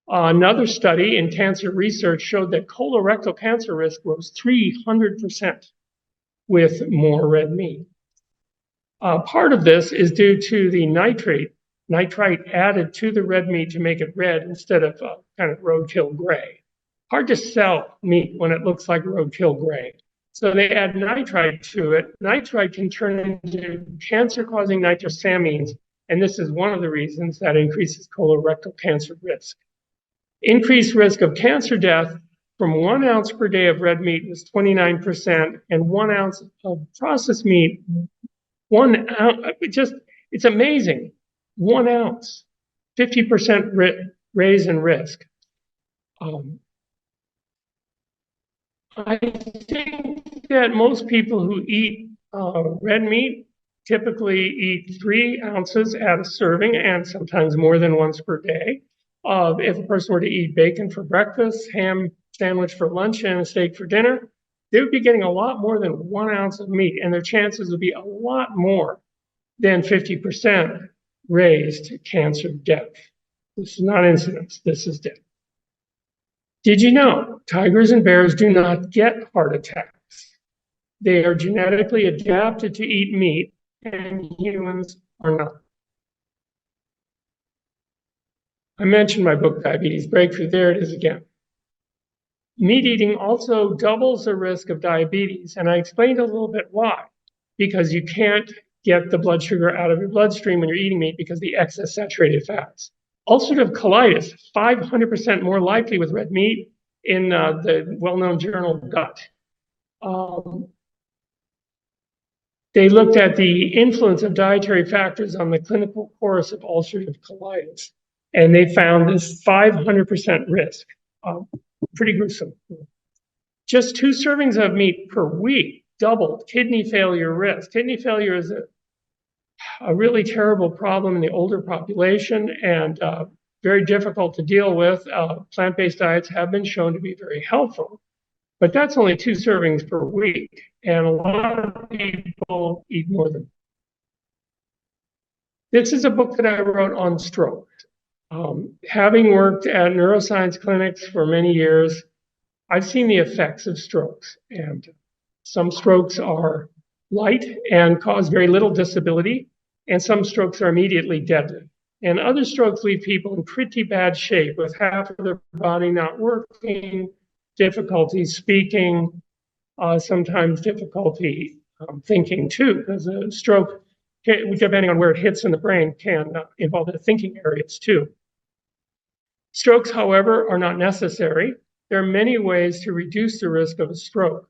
Another study in cancer research showed that colorectal cancer risk rose 300% with more red meat. Part of this is due to the nitrite added to the red meat to make it red instead of kind of roadkill gray. Hard to sell meat when it looks like roadkill gray. So they add nitrite to it. Nitrite can turn into cancer-causing nitrosamines, and this is one of the reasons that increases colorectal cancer risk. Increased risk of cancer death from 1 ounce per day of red meat was 29%, and 1 ounce of processed meat, 1 ounce, it's amazing. 1 ounce, 50% raise in risk. I think that most people who eat red meat typically eat 3 ounces at a serving, and sometimes more than once per day. If a person were to eat bacon for breakfast, ham sandwich for lunch, and a steak for dinner, they would be getting a lot more than 1 ounce of meat, and their chances would be a lot more than 50% raised cancer death. This is not incidence, this is death. Did you know tigers and bears do not get heart attacks? They are genetically adapted to eat meat, and humans are not. I mentioned my book, Diabetes Breakthrough. There it is again. Meat eating also doubles the risk of diabetes, and I explained a little bit why. Because you can't get the blood sugar out of your bloodstream when you're eating meat because of the excess saturated fats. Ulcerative colitis, 500% more likely with red meat in the well-known journal Gut. They looked at the influence of dietary factors on the clinical course of ulcerative colitis, and they found this 500% risk. Pretty gruesome. Just 2 servings of meat per week doubled kidney failure risk. Kidney failure is a really terrible problem in the older population and very difficult to deal with. Plant-based diets have been shown to be very helpful, but that's only 2 servings per week, and a lot of people eat more than that. This is a book that I wrote on stroke. Having worked at neuroscience clinics for many years, I've seen the effects of strokes, and some strokes are light and cause very little disability, and some strokes are immediately deadly. And other strokes leave people in pretty bad shape with half of their body not working, difficulty speaking, sometimes difficulty thinking too, because a stroke, depending on where it hits in the brain, can involve the thinking areas too. Strokes, however, are not necessary. There are many ways to reduce the risk of a stroke.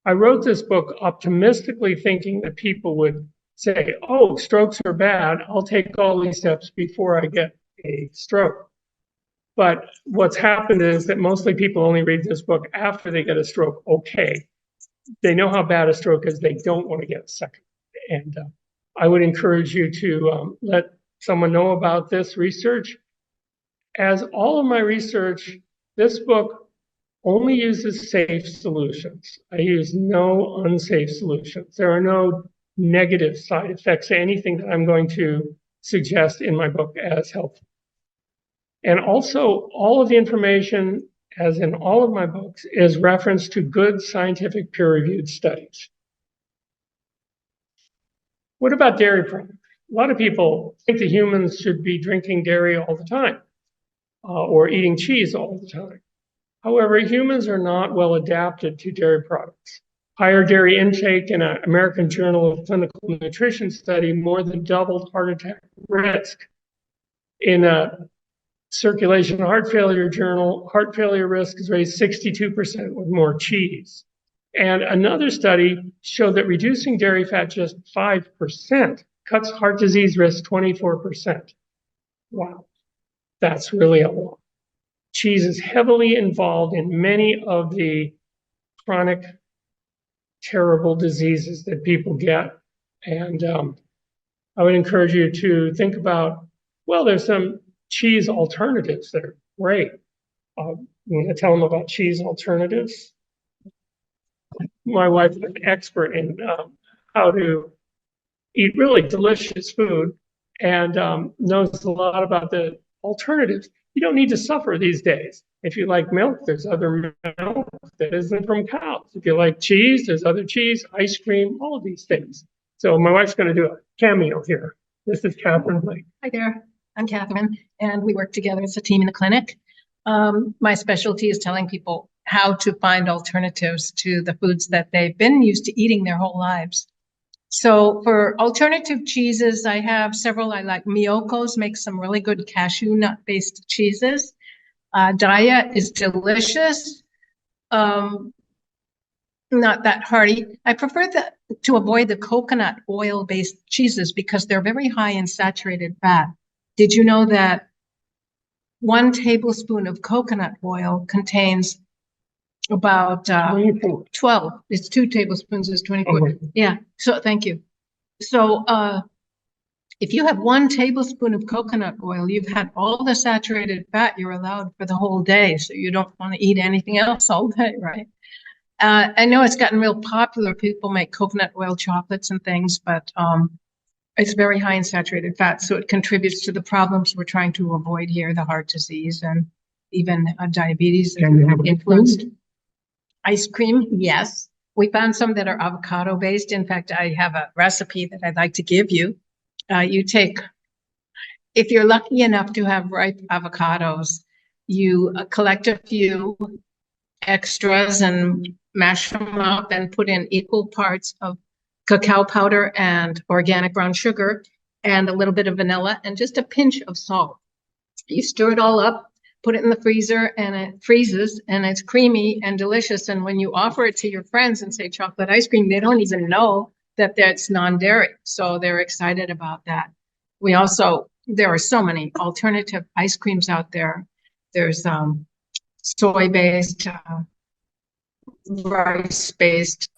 I wrote this book optimistically thinking that people would say, oh, strokes are bad, I'll take all these steps before I get a stroke. But what's happened is that mostly people only read this book after they get a stroke. Okay, they know how bad a stroke is, they don't want to get a second. And I would encourage you to let someone know about this research. As all of my research, this book only uses safe solutions. I use no unsafe solutions. There are no negative side effects to anything that I'm going to suggest in my book as helpful. And also, all of the information, as in all of my books, is referenced to good scientific peer-reviewed studies. What about dairy products? A lot of people think that humans should be drinking dairy all the time or eating cheese all the time. However, humans are not well adapted to dairy products. Higher dairy intake in an American Journal of Clinical Nutrition study more than doubled heart attack risk. In a circulation heart failure journal, heart failure risk is raised 62% with more cheese. And another study showed that reducing dairy fat just 5% cuts heart disease risk 24%. Wow, that's really a lot. Cheese is heavily involved in many of the chronic, terrible diseases that people get. And I would encourage you to think about, well, there's some cheese alternatives that are great. I'm going to tell them about cheese alternatives. My wife is an expert in how to eat really delicious food and knows a lot about the alternatives. You don't need to suffer these days. If you like milk, there's other milk that isn't from cows. If you like cheese, there's other cheese, ice cream, all of these things. So my wife's going to do a cameo here. This is Catherine Blake. Hi there, I'm Catherine, and we work together as a team in the clinic. My specialty is telling people how to find alternatives to the foods that they've been used to eating their whole lives. So for alternative cheeses, I have several. I like Miyoko's, makes some really good cashew nut-based cheeses. Daya is delicious, not that hearty. I prefer to avoid the coconut oil-based cheeses because they're very high in saturated fat. Did you know that 1 tablespoon of coconut oil contains about 12? It's 2 tablespoons is 24. Okay. Yeah, so thank you. So if you have 1 tablespoon of coconut oil, you've had all the saturated fat you're allowed for the whole day. So you don't want to eat anything else all day, right? I know it's gotten real popular. People make coconut oil chocolates and things, but it's very high in saturated fat. So it contributes to the problems we're trying to avoid here, the heart disease and even diabetes. Can you have influenced. Ice cream, yes. We found some that are avocado based. In fact, I have a recipe that I'd like to give you. If you're lucky enough to have ripe avocados, you collect a few extras and mash them up and put in equal parts of cacao powder and organic brown sugar and a little bit of vanilla and just a pinch of salt. You stir it all up, put it in the freezer, and it freezes, and it's creamy and delicious. And when you offer it to your friends and say chocolate ice cream, they don't even know that that's non-dairy. So they're excited about that. There are so many alternative ice creams out there. There's soy-based, rice-based,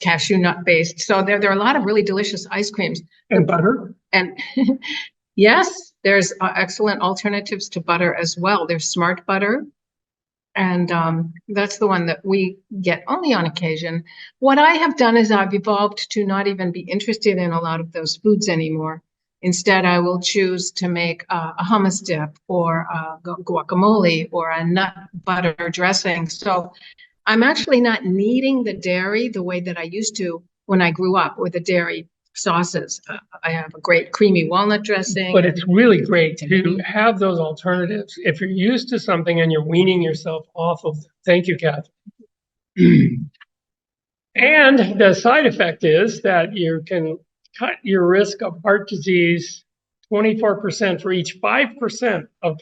cashew nut-based. So there are a lot of really delicious ice creams. And butter? And yes, there's excellent alternatives to butter as well. There's smart butter. And that's the one that we get only on occasion. What I have done is I've evolved to not even be interested in a lot of those foods anymore. Instead, I will choose to make a hummus dip or a guacamole or a nut butter dressing. So I'm actually not needing the dairy the way that I used to when I grew up with the dairy sauces. I have a great creamy walnut dressing. But it's really great to have those alternatives. If you're used to something and you're weaning yourself off of them. Thank you, Catherine. And the side effect is that you can cut your risk of heart disease 24% for each 5% of